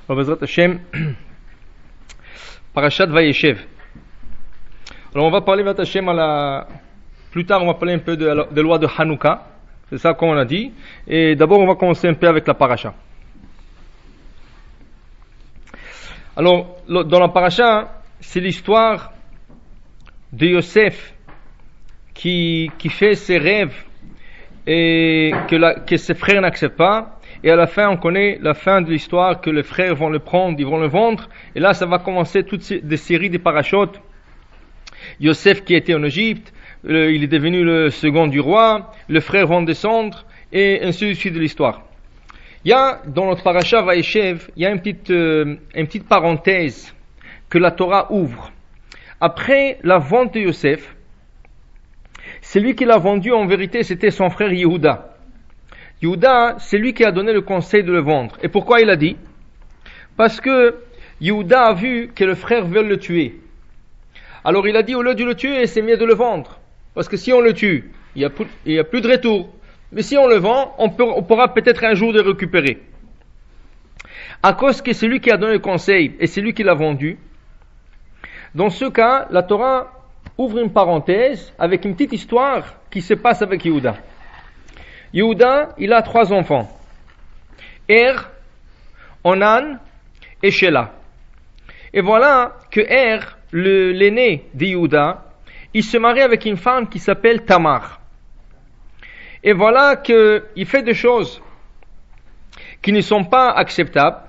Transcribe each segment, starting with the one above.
Bezrat Hashem, Parashat Vayeshev. Alors on va parler Bezrat Hashem plus tard, on va parler un peu des lois de Hanouka. C'est ça qu'on a dit. Et d'abord, on va commencer un peu avec la parasha. Alors, dans la parasha, c'est l'histoire de Yosef qui fait ses rêves et que ses frères n'acceptent pas. Et à la fin, on connaît la fin de l'histoire, que les frères vont le prendre, ils vont le vendre. Et là, ça va commencer toutes des séries de parachutes. Yosef qui était en Égypte, il est devenu le second du roi, les frères vont descendre, et ainsi de suite de l'histoire. Il y a, dans notre parasha Vayeshev, il y a une petite parenthèse que la Torah ouvre. Après la vente de Yosef, celui qui l'a vendu, en vérité, c'était son frère Yehuda. Yehuda, c'est lui qui a donné le conseil de le vendre. Et pourquoi il a dit? Parce que Yehuda a vu que le frère veut le tuer. Alors il a dit, au lieu de le tuer, c'est mieux de le vendre. Parce que si on le tue, il n'y a plus de retour. Mais si on le vend, on pourra peut-être un jour le récupérer. À cause que c'est lui qui a donné le conseil et c'est lui qui l'a vendu, dans ce cas, la Torah ouvre une parenthèse avec une petite histoire qui se passe avec Yehuda. Yehuda, il a 3 enfants. Onan et Shelah. Et voilà que l'aîné de Yehuda, il se marie avec une femme qui s'appelle Tamar. Et voilà qu'il fait des choses qui ne sont pas acceptables.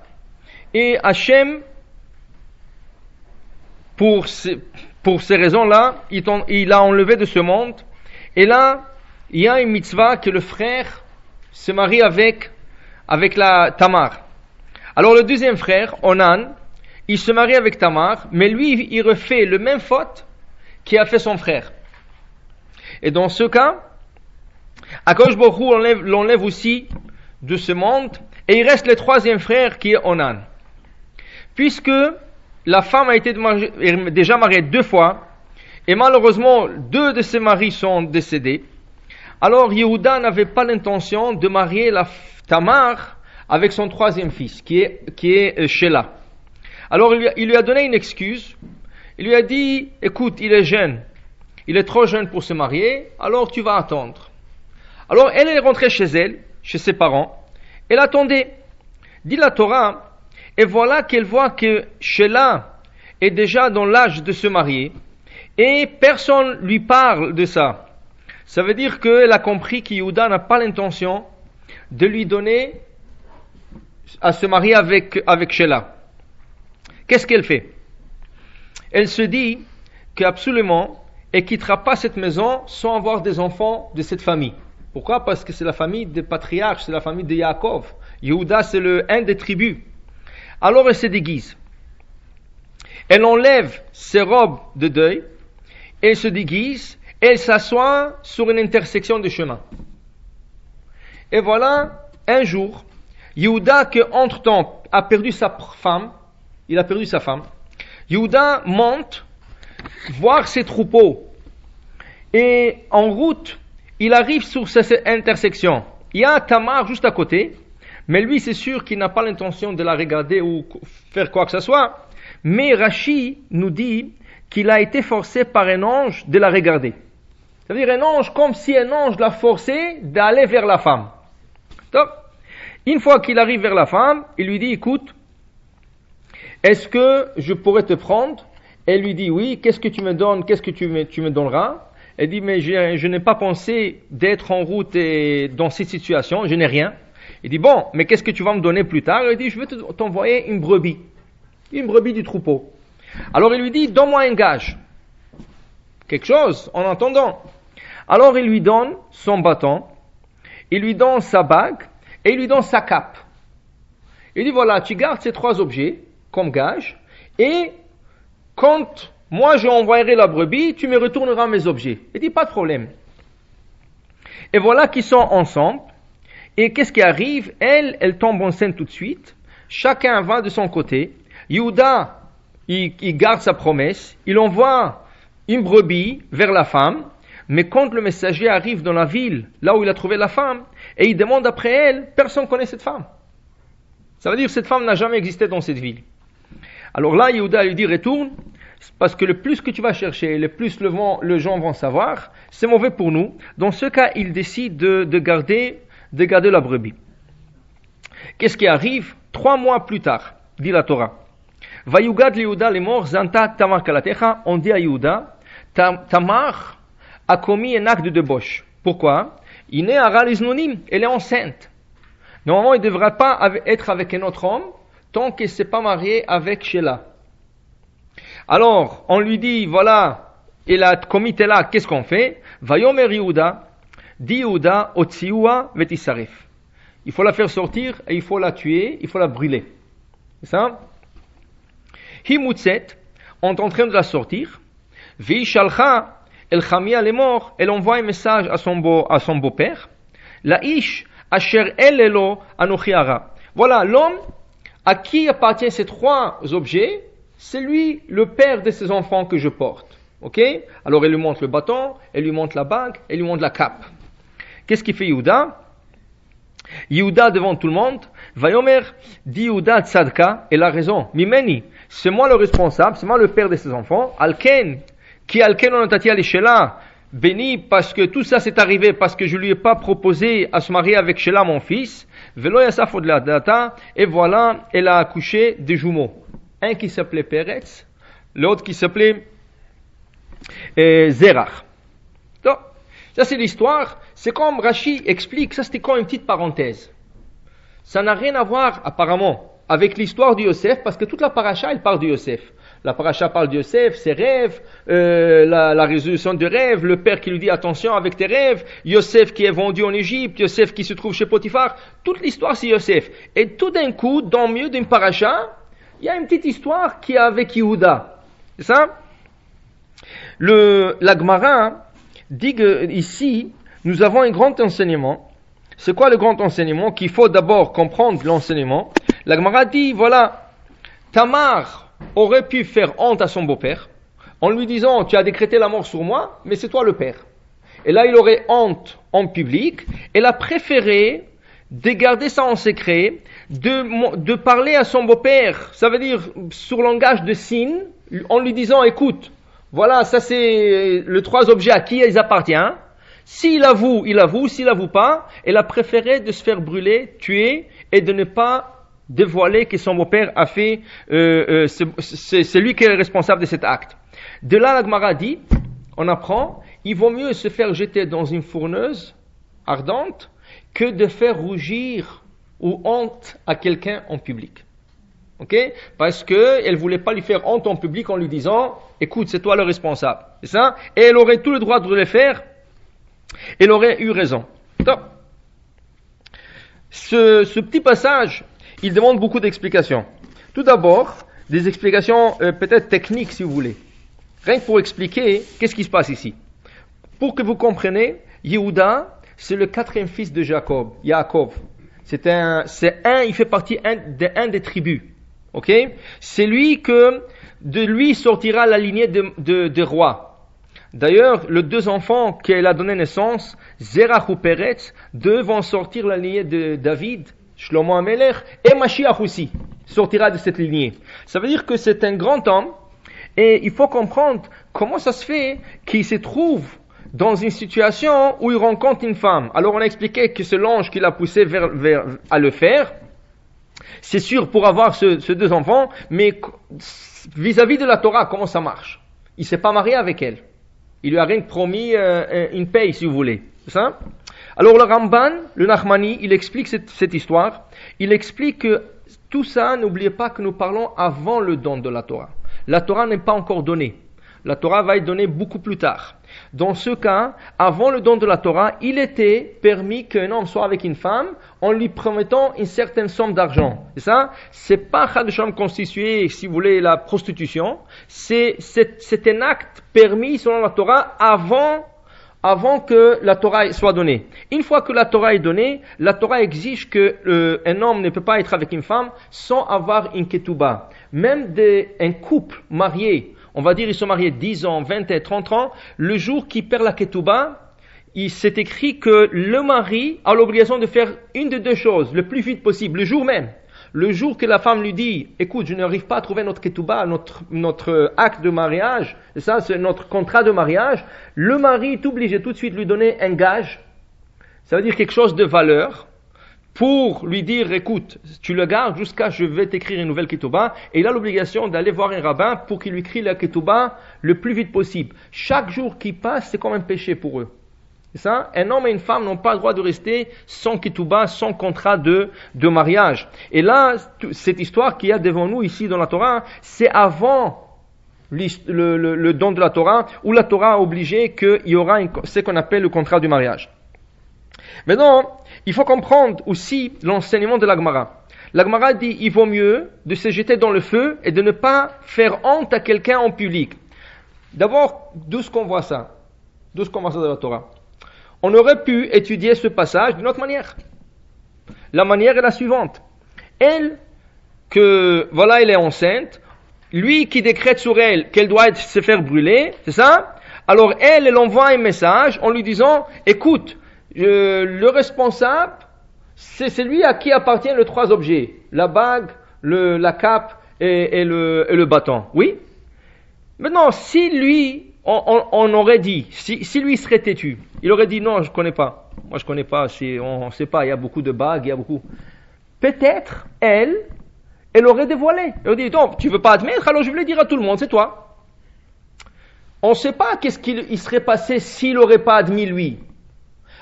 Et Hachem, pour ces raisons-là, il a enlevé de ce monde. Et là, il y a une mitzvah que le frère se marie avec la Tamar. Alors le deuxième frère, Onan, il se marie avec Tamar, mais lui, il refait le même faute qu'a fait son frère. Et dans ce cas, Akadosh Baruch Hu l'enlève aussi de ce monde, et il reste le troisième frère qui est Onan. Puisque la femme a été déjà mariée 2 fois, et malheureusement 2 de ses maris sont décédés, alors Yehuda n'avait pas l'intention de marier la Tamar avec son troisième fils, qui est Shelah. Alors il lui a donné une excuse. Il lui a dit, écoute, il est jeune, il est trop jeune pour se marier, alors tu vas attendre. Alors elle est rentrée chez elle, chez ses parents, elle attendait. Dit la Torah, et voilà qu'elle voit que Shelah est déjà dans l'âge de se marier, et personne lui parle de ça. Ça veut dire qu'elle a compris que Yehuda n'a pas l'intention de lui donner à se marier avec Shelah. Qu'est-ce qu'elle fait? Elle se dit qu'absolument, elle ne quittera pas cette maison sans avoir des enfants de cette famille. Pourquoi? Parce que c'est la famille des patriarches, c'est la famille de Yaakov. Yehuda, c'est un des tribus. Alors elle se déguise. Elle enlève ses robes de deuil, elle se déguise, elle s'assoit sur une intersection de chemin. Et voilà, un jour, Yehuda, qui entre-temps a perdu sa femme, il a perdu sa femme, Yehuda monte voir ses troupeaux. Et en route, il arrive sur cette intersection. Il y a Tamar juste à côté, mais lui, c'est sûr qu'il n'a pas l'intention de la regarder ou faire quoi que ce soit. Mais Rashi nous dit qu'il a été forcé par un ange de la regarder. C'est-à-dire un ange, comme si un ange l'a forcé d'aller vers la femme. Donc, une fois qu'il arrive vers la femme, il lui dit, écoute, est-ce que je pourrais te prendre? Elle lui dit, oui, qu'est-ce que tu me donnes, qu'est-ce que tu me donneras? Elle dit, mais je n'ai pas pensé d'être en route et dans cette situation, je n'ai rien. Il dit, bon, mais qu'est-ce que tu vas me donner plus tard? Elle dit, je vais t'envoyer une brebis du troupeau. Alors il lui dit, donne-moi un gage. Quelque chose, en entendant. Alors il lui donne son bâton, il lui donne sa bague, et il lui donne sa cape. Il dit, voilà, tu gardes ces 3 objets comme gage, et quand moi je envoyerai la brebis, tu me retourneras mes objets. Il dit, pas de problème. Et voilà qu'ils sont ensemble, et qu'est-ce qui arrive? Elle tombe enceinte tout de suite, chacun va de son côté. Yehuda, il garde sa promesse, il envoie une brebis vers la femme, mais quand le messager arrive dans la ville, là où il a trouvé la femme, et il demande après elle, personne ne connaît cette femme. Ça veut dire que cette femme n'a jamais existé dans cette ville. Alors là, Yehuda lui dit, retourne, parce que le plus que tu vas chercher, le plus le gens vont savoir, c'est mauvais pour nous. Dans ce cas, il décide de garder la brebis. Qu'est-ce qui arrive? 3 mois plus tard, dit la Torah. Vayugad Yehuda les morts, Zanta Tamar Kalatecha, on dit à Yehuda, Tamar a commis un acte de débauche. Pourquoi? Elle est enceinte. Normalement, il ne devrait pas être avec un autre homme tant qu'elle ne s'est pas mariée avec Sheila. Alors, on lui dit, voilà, elle a commis tel acte, qu'est-ce qu'on fait? Vayomer Yehuda, dit Yehuda, Otsioua vetisaref. Il faut la faire sortir et il faut la tuer, il faut la brûler. C'est ça? Himutzet, on est en train de la sortir. Vishalcha, El Chamia les morts, elle envoie un message à son beau-père. La ish, asher elelo anochiara. Voilà, l'homme à qui appartiennent ces 3 objets, c'est lui, le père de ces enfants que je porte. Ok? Alors elle lui montre le bâton, elle lui montre la bague, elle lui montre la cape. Qu'est-ce qu'il fait Yehuda? Yehuda devant tout le monde, Vayomer, dit Yehuda tzadka, elle a raison. Mimeni, c'est moi le responsable, c'est moi le père de ses enfants. Alken, qui alken onatati alishela, béni parce que tout ça s'est arrivé parce que je lui ai pas proposé à se marier avec Sheila mon fils. Velo yasaf od la data, et voilà, elle a accouché des jumeaux. Un qui s'appelait Peretz, l'autre qui s'appelait Zerach. Donc, ça c'est l'histoire. C'est comme Rashi explique, ça c'était comme une petite parenthèse. Ça n'a rien à voir apparemment avec l'histoire de Yosef, parce que toute la paracha elle parle de Yosef. La paracha parle de Yosef, ses rêves, la résolution de rêves, le père qui lui dit attention avec tes rêves, Yosef qui est vendu en Égypte, Yosef qui se trouve chez Potiphar. Toute l'histoire c'est Yosef. Et tout d'un coup, dans le milieu d'une paracha, il y a une petite histoire qui est avec Yehuda. C'est ça? La Gemara dit que ici, nous avons un grand enseignement. C'est quoi le grand enseignement? Qu'il faut d'abord comprendre l'enseignement. La Gemara dit, voilà, Tamar aurait pu faire honte à son beau-père en lui disant, tu as décrété la mort sur moi, mais c'est toi le père. Et là, il aurait honte en public. Elle a préféré de garder ça en secret, de parler à son beau-père, ça veut dire sur langage de signe, en lui disant, écoute, voilà, ça c'est les 3 objets à qui ils appartiennent. S'il avoue, il avoue. S'il avoue pas, elle a préféré de se faire brûler, tuer, et de ne pas dévoiler que son beau-père a fait, c'est lui qui est responsable de cet acte. De là, la Gemara dit, on apprend, il vaut mieux se faire jeter dans une fourneuse ardente que de faire rougir ou honte à quelqu'un en public. Ok? Parce que elle voulait pas lui faire honte en public en lui disant, écoute, c'est toi le responsable. C'est ça? Et elle aurait tout le droit de le faire. Elle aurait eu raison. Donc, ce petit passage, il demande beaucoup d'explications. Tout d'abord, des explications peut-être techniques si vous voulez. Rien que pour expliquer qu'est-ce qui se passe ici. Pour que vous compreniez, Yehuda, c'est le 4e fils de Jacob, Yaakov. Il fait partie d'un des tribus. Ok? C'est lui que, de lui sortira la lignée de rois. D'ailleurs, les 2 enfants qu'elle a donné naissance, Zerach ou Peretz, 2 vont sortir la lignée de David, Shlomo Amelech, et Mashiach aussi sortira de cette lignée. Ça veut dire que c'est un grand homme, et il faut comprendre comment ça se fait qu'il se trouve dans une situation où il rencontre une femme. Alors on a expliqué que c'est l'ange qui l'a poussé à le faire. C'est sûr pour avoir ces 2 enfants, mais vis-à-vis de la Torah, comment ça marche? Il s'est pas marié avec elle. Il lui a rien promis une paye, si vous voulez. C'est ça? Alors le Ramban, le Nachmani, il explique cette histoire. Il explique que tout ça, n'oubliez pas que nous parlons avant le don de la Torah. La Torah n'est pas encore donnée. La Torah va être donnée beaucoup plus tard. Dans ce cas, avant le don de la Torah, il était permis qu'un homme soit avec une femme en lui promettant une certaine somme d'argent. C'est ça? C'est pas Chad Shalom constitué, si vous voulez, la prostitution. C'est un acte permis selon la Torah avant que la Torah soit donnée. Une fois que la Torah est donnée, la Torah exige que un homme ne peut pas être avec une femme sans avoir une ketouba. Même un couple marié, on va dire ils sont mariés 10 ans, 20 ans, 30 ans, le jour qu'il perd la ketouba, il s'est écrit que le mari a l'obligation de faire une de 2 choses, le plus vite possible, le jour même. Le jour que la femme lui dit, écoute, je n'arrive pas à trouver notre ketouba, notre acte de mariage, et ça c'est notre contrat de mariage, le mari est obligé tout de suite de lui donner un gage, ça veut dire quelque chose de valeur, pour lui dire, écoute, tu le gardes jusqu'à je vais t'écrire une nouvelle ketouba, et il a l'obligation d'aller voir un rabbin pour qu'il lui écrit la ketouba le plus vite possible. Chaque jour qui passe, c'est comme un péché pour eux. C'est ça? Un homme et une femme n'ont pas le droit de rester sans ketouba, sans contrat de mariage. Et là, cette histoire qu'il y a devant nous ici dans la Torah, c'est avant le don de la Torah, où la Torah a obligé qu'il y aura ce qu'on appelle le contrat du mariage. Maintenant, il faut comprendre aussi l'enseignement de la Gemara. La Gemara dit, il vaut mieux de se jeter dans le feu et de ne pas faire honte à quelqu'un en public. D'abord, d'où est-ce qu'on voit ça? D'où est-ce qu'on voit ça de la Torah? On aurait pu étudier ce passage d'une autre manière. La manière est la suivante. Elle est enceinte. Lui qui décrète sur elle qu'elle doit se faire brûler, c'est ça? Alors elle envoie un message en lui disant, écoute, le responsable, c'est celui à qui appartiennent les trois objets. La bague, la cape et le bâton. Oui? Maintenant, si lui, on aurait dit, si lui serait têtu, il aurait dit non, je connais pas. Moi, je connais pas. On sait pas. Il y a beaucoup de bagues, il y a beaucoup. Peut-être elle aurait dévoilé. Elle aurait dit non, tu veux pas admettre, alors je vais le dire à tout le monde, c'est toi. On ne sait pas qu'est-ce qu'il serait passé s'il n'aurait pas admis lui.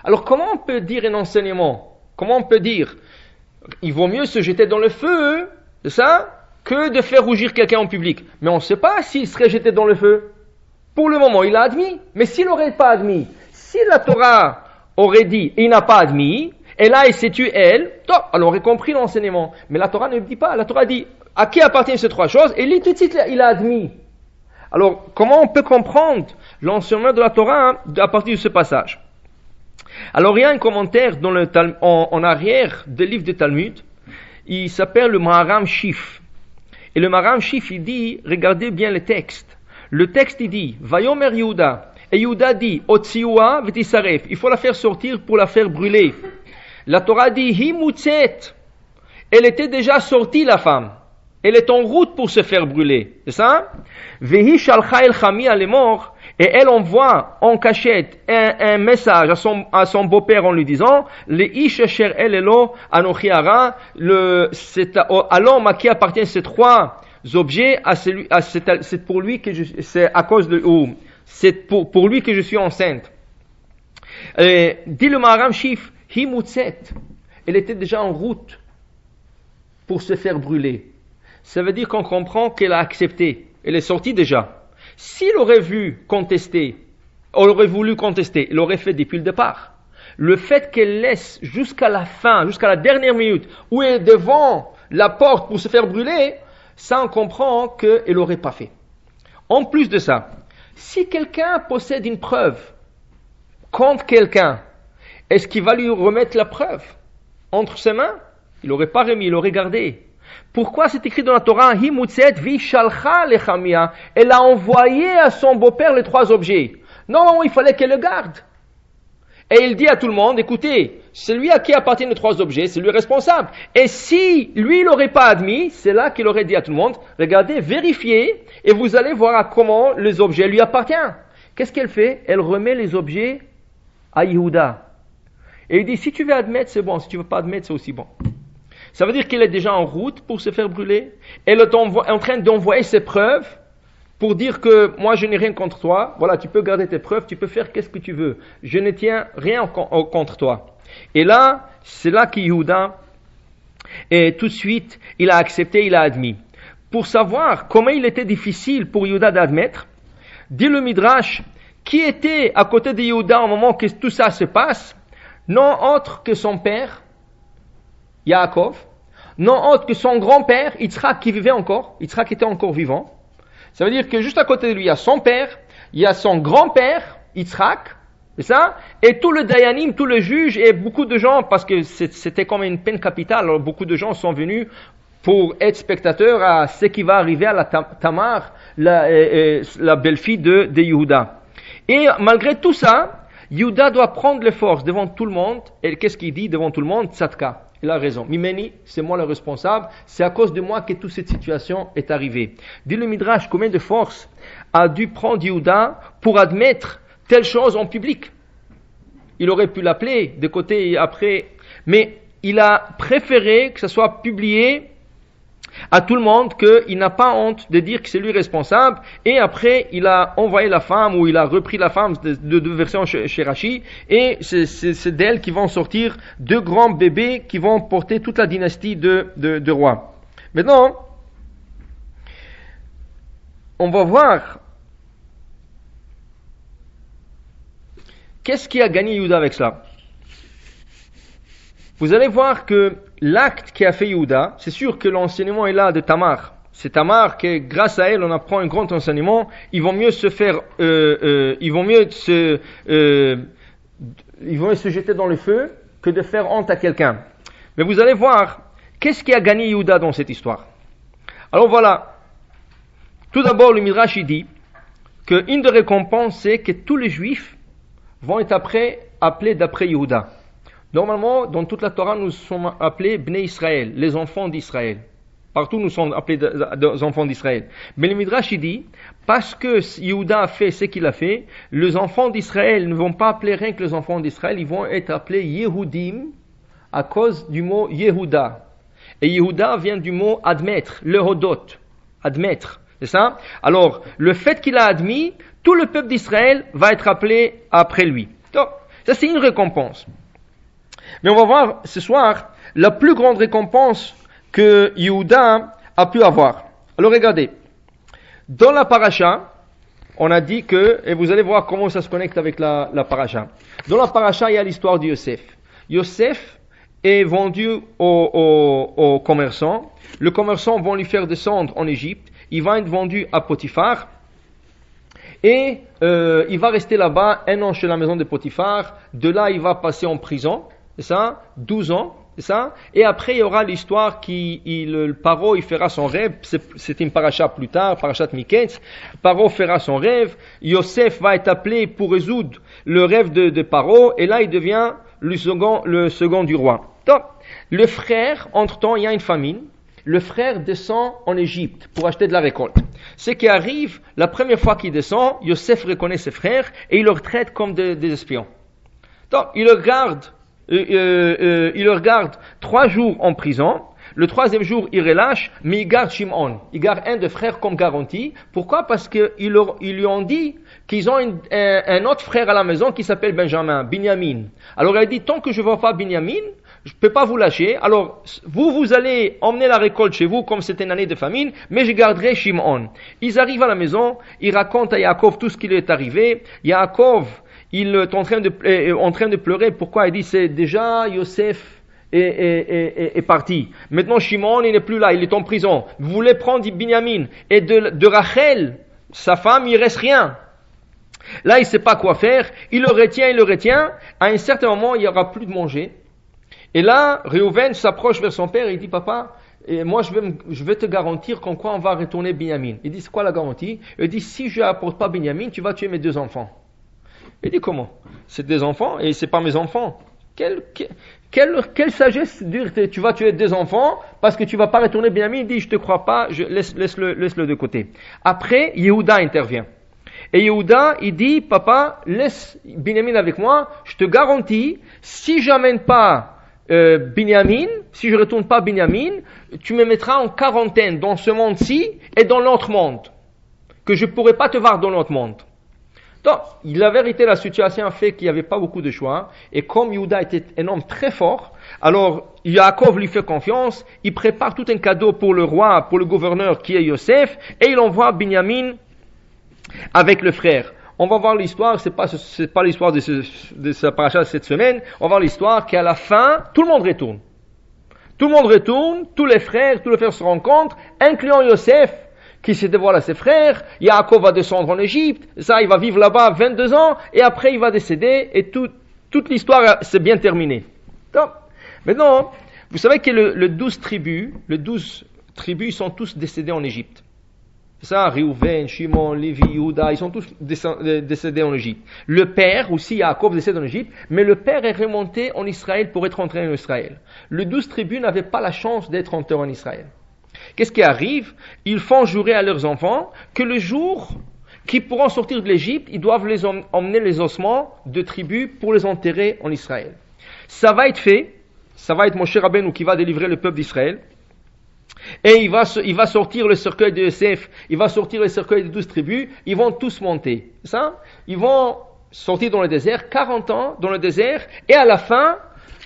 Alors comment on peut dire un enseignement? Comment on peut dire il vaut mieux se jeter dans le feu, c'est ça, que de faire rougir quelqu'un en public. Mais on ne sait pas s'il serait jeté dans le feu. Pour le moment, il a admis. Mais s'il n'aurait pas admis, si la Torah aurait dit, il n'a pas admis, et là il s'est tué elle, alors on aurait compris l'enseignement. Mais la Torah ne dit pas. La Torah dit, à qui appartiennent ces trois choses? Et lui tout de suite, il a admis. Alors, comment on peut comprendre l'enseignement de la Torah à partir de ce passage? Alors, il y a un commentaire en arrière des livres de Talmud. Il s'appelle le Maharam Shif. Et le Maharam Shif, il dit, regardez bien le texte. Le texte, il dit, Vayomer Yehuda. Et Yehuda dit, Otsioua v'tisaref. Il faut la faire sortir pour la faire brûler. La Torah dit, Hi mutzet. Elle était déjà sortie, la femme. Elle est en route pour se faire brûler. C'est ça? Vehi shalcha el chami alemor. Et elle envoie en cachette un message à son beau-père en lui disant, le ish asher el elo anochi hara. C'est à l'homme à qui appartiennent ces trois objets, c'est pour lui que c'est à cause de, ou c'est pour lui que je suis enceinte. Dit le Maharam Shif, hi mutzet. Elle était déjà en route pour se faire brûler. Ça veut dire qu'on comprend qu'elle a accepté. Elle est sortie déjà. S'il aurait voulu contester, il l'aurait fait depuis le départ. Le fait qu'elle laisse jusqu'à la fin, jusqu'à la dernière minute, où elle est devant la porte pour se faire brûler, ça on comprend qu'elle l'aurait pas fait. En plus de ça, si quelqu'un possède une preuve contre quelqu'un, est-ce qu'il va lui remettre la preuve entre ses mains? Il l'aurait pas remis, il l'aurait gardé. Pourquoi c'est écrit dans la Torah, Hi mutzet vi shalcha lechamia? Elle a envoyé à son beau-père les trois objets. Non, il fallait qu'elle le garde. Et il dit à tout le monde, écoutez, c'est lui à qui appartiennent les trois objets, c'est lui responsable. Et si lui, il n'aurait pas admis, c'est là qu'il aurait dit à tout le monde, regardez, vérifiez, et vous allez voir comment les objets lui appartiennent. Qu'est-ce qu'elle fait? Elle remet les objets à Yehuda. Et il dit, si tu veux admettre, c'est bon, si tu ne veux pas admettre, c'est aussi bon. Ça veut dire qu'elle est déjà en route pour se faire brûler. Elle est en train d'envoyer ses preuves pour dire que moi je n'ai rien contre toi. Voilà, tu peux garder tes preuves, tu peux faire qu'est-ce que tu veux. Je ne tiens rien contre toi. Et là, c'est là que Yehuda, et tout de suite, il a accepté, il a admis. Pour savoir comment il était difficile pour Yehuda d'admettre, dit le Midrash, qui était à côté de Yehuda au moment que tout ça se passe, non autre que son père, Yaakov, non autre que son grand-père, Yitzhak, qui vivait encore. Yitzhak était encore vivant. Ça veut dire que juste à côté de lui, il y a son père, il y a son grand-père, Yitzhak, c'est ça? Et tout le Dayanim, tout le juge, et beaucoup de gens, parce que c'était comme une peine capitale, alors beaucoup de gens sont venus pour être spectateurs à ce qui va arriver à la Tamar, la belle-fille de Yehuda. Et malgré tout ça, Yehuda doit prendre les forces devant tout le monde. Et qu'est-ce qu'il dit devant tout le monde? Tzadka. Il a raison. Mimeni, c'est moi le responsable. C'est à cause de moi que toute cette situation est arrivée. Dit le Midrash, combien de force a dû prendre Yehuda pour admettre telle chose en public? Il aurait pu l'appeler de côté et après, mais il a préféré que ça soit publié à tout le monde, qu'il n'a pas honte de dire que c'est lui responsable, et après il a envoyé la femme, ou il a repris la femme de version chez Rashi, et c'est d'elle qui vont sortir deux grands bébés qui vont porter toute la dynastie de rois. Maintenant, on va voir qu'est-ce qui a gagné Yehuda avec cela. Vous allez voir que l'acte qui a fait Yehuda, c'est sûr que l'enseignement est là de Tamar. C'est Tamar que grâce à elle on apprend un grand enseignement. Ils vont mieux se jeter dans le feu que de faire honte à quelqu'un. Mais vous allez voir, qu'est-ce qui a gagné Yehuda dans cette histoire? Alors voilà. Tout d'abord, le Midrash dit qu'une des récompenses, c'est que tous les Juifs vont être appelés d'après Yehuda. Normalement, dans toute la Torah, nous sommes appelés Bnei Israël, les enfants d'Israël. Partout, nous sommes appelés des enfants d'Israël. Mais le Midrash dit, parce que Yehuda a fait ce qu'il a fait, les enfants d'Israël ne vont pas appeler rien que les enfants d'Israël, ils vont être appelés Yehudim à cause du mot Yehuda. Et Yehuda vient du mot admettre, le hodot, admettre. C'est ça? Alors, le fait qu'il a admis, tout le peuple d'Israël va être appelé après lui. Donc, ça c'est une récompense. Mais on va voir ce soir la plus grande récompense que Yehuda a pu avoir. Alors regardez, dans la paracha, on a dit que, et vous allez voir comment ça se connecte avec la paracha. Dans la paracha, il y a l'histoire de Yosef. Yosef est vendu aux commerçants. Les commerçants vont lui faire descendre en Égypte. Il va être vendu à Potiphar. Et il va rester là-bas 1 an chez la maison de Potiphar. De là, il va passer en prison. C'est ça, 12 ans, c'est ça. Et après, il y aura l'histoire le Paro, il fera son rêve. C'est une paracha plus tard, parachat Miketz. Paro fera son rêve. Yosef va être appelé pour résoudre le rêve de Paro. Et là, il devient le second du roi. Donc, le frère, entre-temps, il y a une famine. Le frère descend en Égypte pour acheter de la récolte. Ce qui arrive, la première fois qu'il descend, Yosef reconnaît ses frères et il leur traite comme des espions. Donc, il le garde 3 jours en prison. Le 3e jour, il relâche, mais il garde Shimon. Il garde un des frères comme garantie. Pourquoi? Parce qu'ils lui ont dit qu'ils ont un autre frère à la maison qui s'appelle Benjamin, Binyamin. Alors il a dit, tant que je ne vois pas Binyamin, je ne peux pas vous lâcher. Alors, vous allez emmener la récolte chez vous comme c'était une année de famine, mais je garderai Shimon. Ils arrivent à la maison, ils racontent à Yaakov tout ce qui lui est arrivé. Yaakov, il est en train de pleurer. Pourquoi? Il dit, c'est déjà Yosef est parti. Maintenant, Shimon, il n'est plus là, il est en prison. Vous voulez prendre Binyamin. Et de Rachel, sa femme, il reste rien. Là, il ne sait pas quoi faire. Il le retient. À un certain moment, il n'y aura plus de manger. Et là, Réhouven s'approche vers son père et il dit, papa, moi je vais te garantir qu'en quoi on va retourner Binyamin. Il dit, c'est quoi la garantie? Il dit, si je n'apporte pas Binyamin, tu vas tuer mes 2 enfants. Il dit, comment? C'est des enfants et c'est pas mes enfants. Quelle sagesse de dire tu vas tuer 2 enfants parce que tu vas pas retourner Binyamin. Il dit, je te crois pas, laisse-le de côté. Après, Yehuda intervient. Et Yehuda, il dit, papa, laisse Binyamin avec moi, je te garantis, si j'amène pas Binyamin, si je retourne pas Binyamin, tu me mettras en quarantaine dans ce monde-ci et dans l'autre monde, que je pourrai pas te voir dans l'autre monde. Donc, la vérité, la situation a fait qu'il n'y avait pas beaucoup de choix, et comme Yehuda était un homme très fort, alors Yaakov lui fait confiance, il prépare tout un cadeau pour le roi, pour le gouverneur qui est Yosef, et il envoie Binyamin avec le frère. On va voir l'histoire, c'est pas l'histoire de ce paracha cette semaine, on va voir l'histoire qu'à la fin, tout le monde retourne. Tout le monde retourne, tous les frères se rencontrent, incluant Yosef, qui se dévoile à ses frères. Yaakov va descendre en Égypte, ça, il va vivre là-bas 22 ans, et après il va décéder, et toute l'histoire s'est bien terminée. Donc, maintenant, vous savez que les 12 tribus, ils sont tous décédés en Égypte. C'est ça, Réhouven, Shimon, Lévi, Yehuda, ils sont tous décédés en Égypte. Le père aussi, Yaakov, décédé en Égypte, mais le père est remonté en Israël pour être entré en Israël. Les 12 tribus n'avaient pas la chance d'être entrés en Israël. Qu'est-ce qui arrive? Ils font jurer à leurs enfants que le jour qu'ils pourront sortir de l'Égypte, ils doivent les emmener les ossements de tribus pour les enterrer en Israël. Ça va être fait, ça va être Moshe Rabbeinu qui va délivrer le peuple d'Israël. Et il va sortir le cercueil de Yosef, il va sortir le cercueil des 12 tribus, ils vont tous monter. Ça, ils vont sortir dans le désert, 40 ans dans le désert, et à la fin,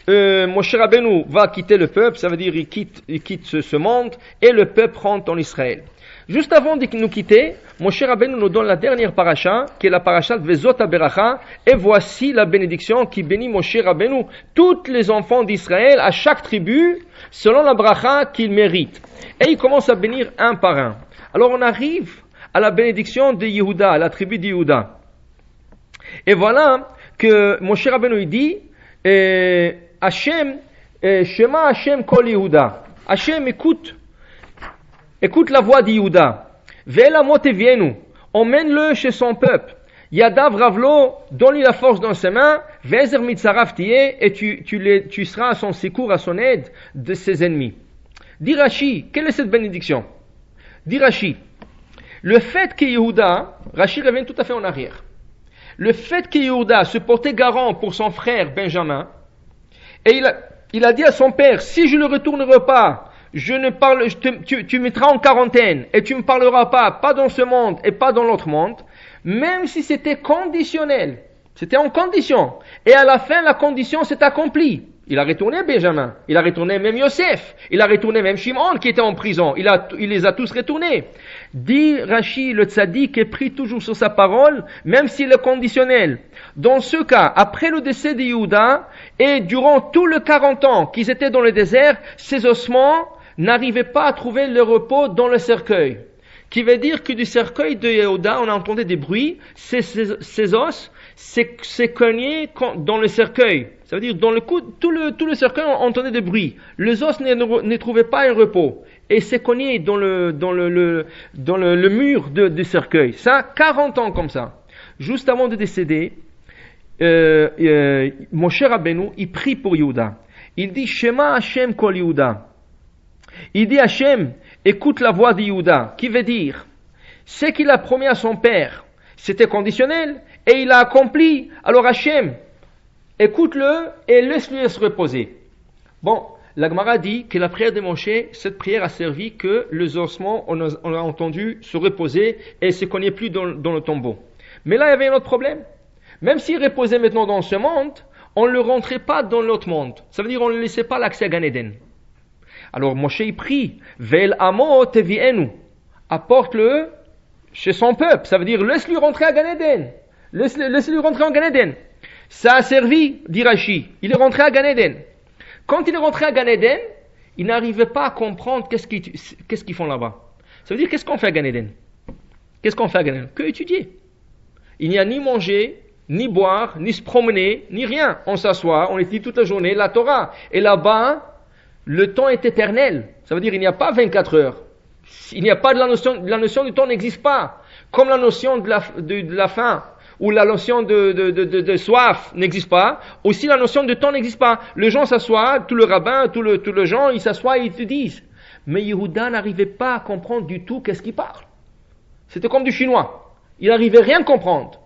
Moshe Rabbeinu va quitter le peuple, ça veut dire il quitte ce monde, et le peuple rentre en Israël. Juste avant de nous quitter, Moshe Rabbeinu nous donne la dernière paracha, qui est la paracha de Vezot HaBeracha, et voici la bénédiction qui bénit Moshe Rabbeinu, tous les enfants d'Israël, à chaque tribu, selon la bracha qu'ils méritent. Et il commence à bénir un par un. Alors on arrive à la bénédiction de Yehuda, à la tribu de Yehuda. Et voilà que Moshe Rabbeinu dit, Hashem, Shema Hashem kol Yehuda. Hashem écoute la voix de Yehuda. Ve'elamot evienu. Emmène-le chez son peuple. Yadav Ravlo, donne-lui la force dans ses mains. Ve'ezer mitzarav tiye, et tu seras à son secours, à son aide de ses ennemis. Dit Rashi, quelle est cette bénédiction? Dit Rashi, le fait que Yehuda, Rashi revient tout à fait en arrière. Le fait que Yehuda se portait garant pour son frère Benjamin, et il a dit à son père, si je ne retournerai pas, tu mettras en quarantaine et tu ne me parleras pas dans ce monde et pas dans l'autre monde, même si c'était conditionnel, c'était en condition. Et à la fin, la condition s'est accomplie. Il a retourné Benjamin, il a retourné même Yosef, il a retourné même Shimon qui était en prison, il les a tous retournés. Dit Rashi, le tzaddik est pris toujours sur sa parole, même s'il est conditionnel. Dans ce cas, après le décès de Yehuda, et durant tout le 40 ans qu'ils étaient dans le désert, ces ossements n'arrivaient pas à trouver le repos dans le cercueil. Qui veut dire que du cercueil de Yehuda, on entendait des bruits, ces os s'est cogné dans le cercueil. Ça veut dire, dans tout le cercueil, on entendait des bruits. Les os ne trouvaient pas un repos. Et s'est cogné dans le mur du cercueil. Ça, 40 ans comme ça. Juste avant de décéder, Moshe Rabbeinu, il prie pour Yehuda. Il dit, Shema Hashem kol Yehuda. Il dit, Hashem, écoute la voix de Yehuda. Qui veut dire, ce qu'il a promis à son père, c'était conditionnel, et il a accompli. Alors Hashem, écoute-le et laisse-le se reposer. Bon, la Gemara dit que la prière de Moshe, cette prière a servi que les ossements, on a entendu se reposer et se cognaient plus dans le tombeau. Mais là, il y avait un autre problème. Même s'il reposait maintenant dans ce monde, on ne le rentrait pas dans l'autre monde. Ça veut dire on ne laissait pas l'accès à Gan Eden. Alors Moshe il prie, Ve'el amo tevienu, apporte-le chez son peuple. Ça veut dire laisse-lui rentrer à Gan Eden. Laisse-lui rentrer en Gan Eden. Ça a servi, dit Rashi. Il est rentré à Gan Eden. Quand il est rentré à Gan Eden, il n'arrivait pas à comprendre qu'est-ce qu'ils font là-bas. Ça veut dire qu'est-ce qu'on fait à Gan Eden? Qu'est-ce qu'on fait à Gan Eden? Que étudier. Il n'y a ni manger, ni boire, ni se promener, ni rien. On s'assoit, on étudie toute la journée la Torah. Et là-bas, le temps est éternel. Ça veut dire qu'il n'y a pas 24 heures. Il n'y a pas la notion du temps n'existe pas. Comme la notion de la faim ou la notion de soif n'existe pas, aussi la notion de temps n'existe pas. Les gens s'assoient, tout le rabbin, tout le gens, ils s'assoient et ils te disent. Mais Yehuda n'arrivait pas à comprendre du tout qu'est-ce qu'il parle. C'était comme du chinois. Il n'arrivait rien à comprendre.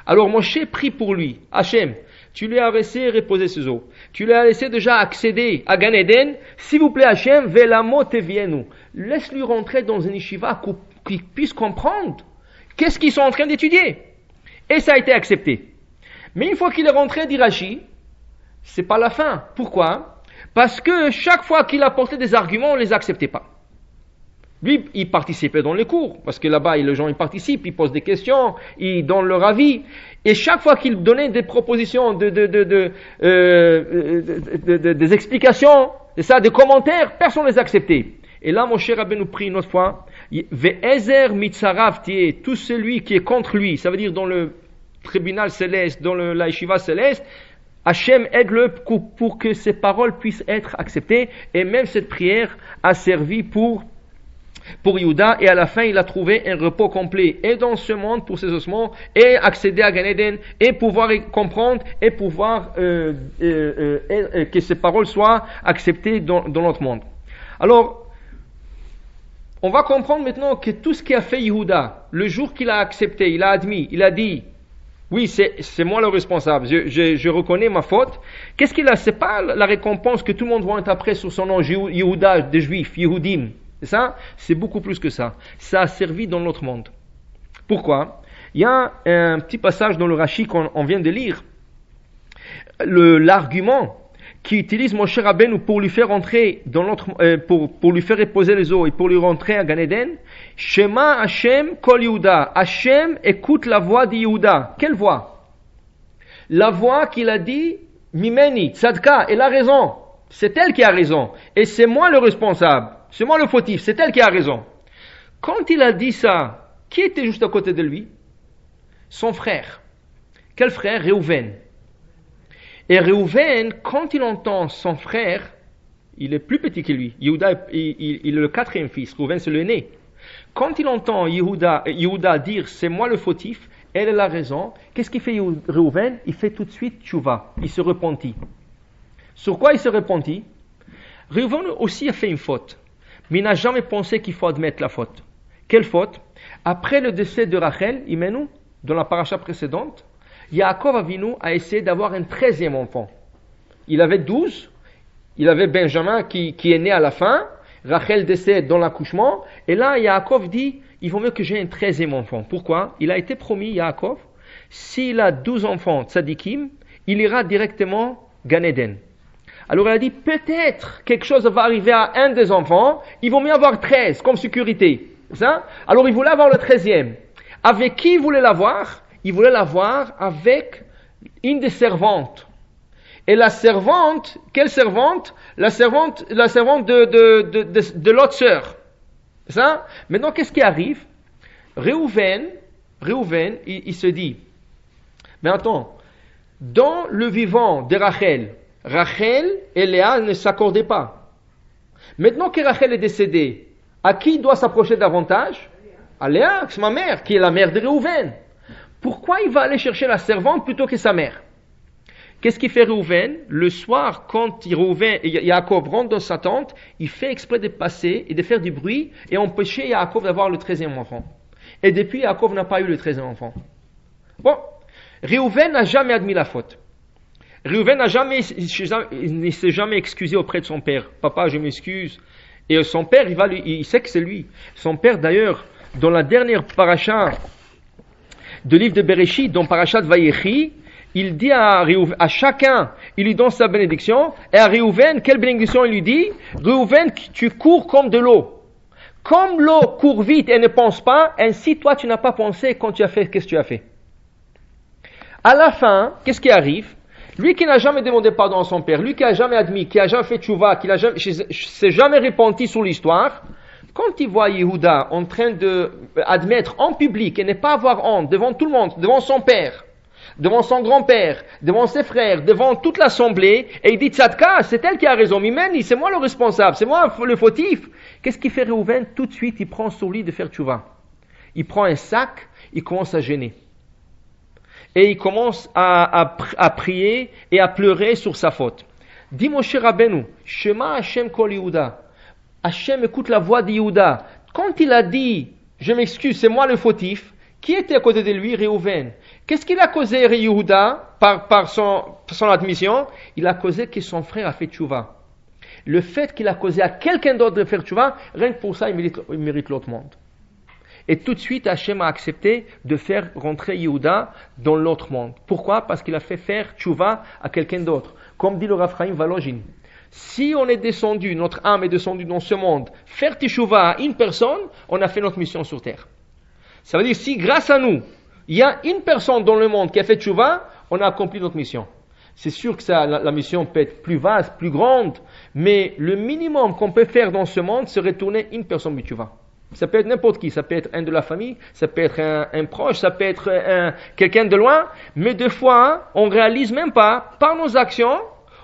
Alors Moshe prie pour lui. Hachem, tu lui as laissé reposer ses os. Tu lui as laissé déjà accéder à Gan Eden. S'il vous plaît Hachem, ve'lamo tevienu. Laisse-lui rentrer dans une yeshiva qu'il puisse comprendre qu'est-ce qu'ils sont en train d'étudier. Et ça a été accepté. Mais une fois qu'il est rentré, dit Rashi, c'est pas la fin. Pourquoi? Parce que chaque fois qu'il apportait des arguments, on ne les acceptait pas. Lui, il participait dans les cours, parce que là-bas, les gens ils participent, ils posent des questions, ils donnent leur avis. Et chaque fois qu'il donnait des propositions, des explications, des commentaires, personne ne les acceptait. Et là, Moshe Rabbeinu prie une autre fois, Ve'ezer mitzarav tiye, tout celui qui est contre lui, ça veut dire dans le tribunal céleste, dans la yeshiva céleste, Hachem aide-le pour que ses paroles puissent être acceptées. Et même cette prière a servi pour pour Yehuda, et à la fin il a trouvé un repos complet et dans ce monde pour ses ossements, et accéder à Gan Eden, et pouvoir comprendre, et pouvoir que ses paroles soient acceptées dans notre monde. Alors, on va comprendre maintenant que tout ce qu'a fait Yehuda, le jour qu'il a accepté, il a admis, il a dit, oui, c'est moi le responsable, je reconnais ma faute. Qu'est-ce qu'il a? C'est pas la récompense que tout le monde va interpréter sur son nom, Yehuda, des Juifs, Yehudim. C'est ça? C'est beaucoup plus que ça. Ça a servi dans notre monde. Pourquoi? Il y a un petit passage dans le Rashi qu'on vient de lire. L'argument qui utilise Moshe Rabbeinu pour lui faire entrer dans pour lui faire reposer les eaux et pour lui rentrer à Gan Eden, Shema Hashem Kol Yehuda. Hashem écoute la voix de Yehuda. Quelle voix? La voix qu'il a dit, Mimeni, Tzadka, elle a raison. C'est elle qui a raison. Et c'est moi le responsable. C'est moi le fautif. C'est elle qui a raison. Quand il a dit ça, qui était juste à côté de lui? Son frère. Quel frère? Réhouven. Et Réhouven, quand il entend son frère, il est plus petit que lui. Yehuda, il est le quatrième fils. Réhouven, c'est l'aîné. Quand il entend Yehuda dire, c'est moi le fautif, elle a raison, qu'est-ce qu'il fait Réhouven? Il fait tout de suite tchouva. Il se repentit. Sur quoi il se repentit? Réhouven aussi a fait une faute, mais il n'a jamais pensé qu'il faut admettre la faute. Quelle faute? Après le décès de Rachel, Imenu, dans la paracha précédente, Yaakov Avinu a essayé d'avoir un 13e enfant. Il avait 12, il avait Benjamin qui est né à la fin, Rachel décède dans l'accouchement, et là Yaakov dit, il vaut mieux que j'ai un 13e enfant. Pourquoi? Il a été promis, Yaakov, s'il a 12 enfants tzadikim, il ira directement Gan Eden. Alors il a dit, peut-être quelque chose va arriver à un des enfants, il vaut mieux avoir 13 comme sécurité. Ça? Alors il voulait avoir le 13e. Avec qui il voulait l'avoir? Il voulait l'avoir avec une des servantes. Et la servante, quelle servante? La servante de l'autre sœur. Ça? Maintenant, qu'est-ce qui arrive? Réhouven, il se dit, mais attends, dans le vivant de Rachel et Léa ne s'accordaient pas. Maintenant que Rachel est décédée, à qui il doit s'approcher davantage? À Léa, c'est ma mère, qui est la mère de Réhouven. Pourquoi il va aller chercher la servante plutôt que sa mère? Qu'est-ce qu'il fait Réhouven? Le soir, quand Yaakov rentre dans sa tente, il fait exprès de passer et de faire du bruit et empêcher Yaakov d'avoir le 13e enfant. Et depuis, Yaakov n'a pas eu le 13e enfant. Bon, Réhouven n'a jamais admis la faute. Réhouven ne s'est jamais excusé auprès de son père. Papa, je m'excuse. Et son père, il sait que c'est lui. Son père, d'ailleurs, dans la dernière paracha de livre de Bereshit, dans Parashat Vayechi, il dit à chacun, il lui donne sa bénédiction, et à Réhouven, quelle bénédiction il lui dit? Réhouven, tu cours comme de l'eau. Comme l'eau court vite et ne pense pas, ainsi toi tu n'as pas pensé quand tu as fait ce que tu as fait. À la fin, qu'est-ce qui arrive? Lui qui n'a jamais demandé pardon à son père, lui qui n'a jamais admis, qui n'a jamais fait tchouva, qui s'est jamais repenti sur l'histoire, quand il voit Yehuda en train d'admettre en public et ne pas avoir honte devant tout le monde, devant son père, devant son grand-père, devant ses frères, devant toute l'assemblée, et il dit Tzadka, c'est elle qui a raison, Mimeni, c'est moi le responsable, c'est moi le fautif. Qu'est-ce qu'il fait Réhouven? Tout de suite, il prend sur lui de faire tchouva. Il prend un sac, il commence à gêner. Et il commence à prier et à pleurer sur sa faute. Dit Moshe Rabbeinu, Shema Hashem Kol Yehuda. Hashem écoute la voix de Yehuda. Quand il a dit, je m'excuse, c'est moi le fautif, qui était à côté de lui? Réhouven. Qu'est-ce qu'il a causé Yehuda par son admission? Il a causé que son frère a fait tchouva. Le fait qu'il a causé à quelqu'un d'autre de faire tchouva, rien que pour ça, il mérite l'autre monde. Et tout de suite, Hashem a accepté de faire rentrer Yehuda dans l'autre monde. Pourquoi? Parce qu'il a fait faire tchouva à quelqu'un d'autre. Comme dit le Rav Chaim Volozhin. Si on est descendu, notre âme est descendue dans ce monde, faire tchouva à une personne, on a fait notre mission sur terre. Ça veut dire, si grâce à nous, il y a une personne dans le monde qui a fait tchouva, on a accompli notre mission. C'est sûr que la mission peut être plus vaste, plus grande, mais le minimum qu'on peut faire dans ce monde, c'est retourner une personne du tchouva. Ça peut être n'importe qui, ça peut être un de la famille, ça peut être un proche, ça peut être quelqu'un de loin, mais des fois, on réalise même pas, par nos actions,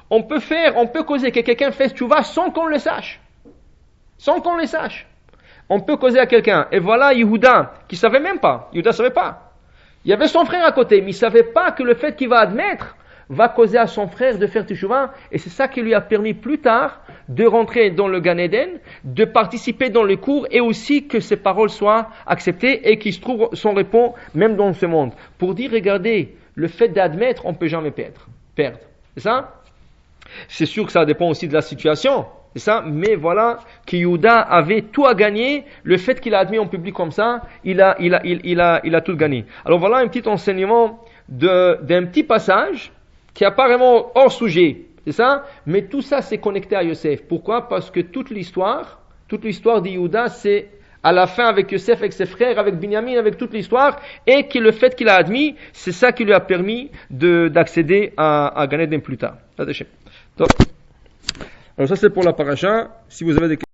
on peut causer que quelqu'un fasse tchouva sans qu'on le sache. Sans qu'on le sache. on peut causer à quelqu'un. Et voilà Yehuda, qui savait même pas. Yehuda savait pas. Il y avait son frère à côté, mais il savait pas que le fait qu'il va admettre va causer à son frère de faire teshuva. Et c'est ça qui lui a permis plus tard de rentrer dans le Gan Eden, de participer dans les cours et aussi que ses paroles soient acceptées et qu'il se trouve son repos même dans ce monde. Pour dire, regardez, le fait d'admettre, on ne peut jamais perdre. C'est ça? C'est sûr que ça dépend aussi de la situation. C'est ça? Mais voilà, que Yehuda avait tout à gagner. Le fait qu'il a admis en public comme ça, il a tout gagné. Alors voilà un petit enseignement d'un petit passage qui est apparemment hors sujet. C'est ça? Mais tout ça, c'est connecté à Yosef. Pourquoi? Parce que toute l'histoire de Yehuda, c'est à la fin avec Yosef, avec ses frères, avec Binyamin, avec toute l'histoire, et que le fait qu'il a admis, c'est ça qui lui a permis d'accéder à Gan Eden plus tard. Donc, alors ça c'est pour la paracha. Si vous avez des questions,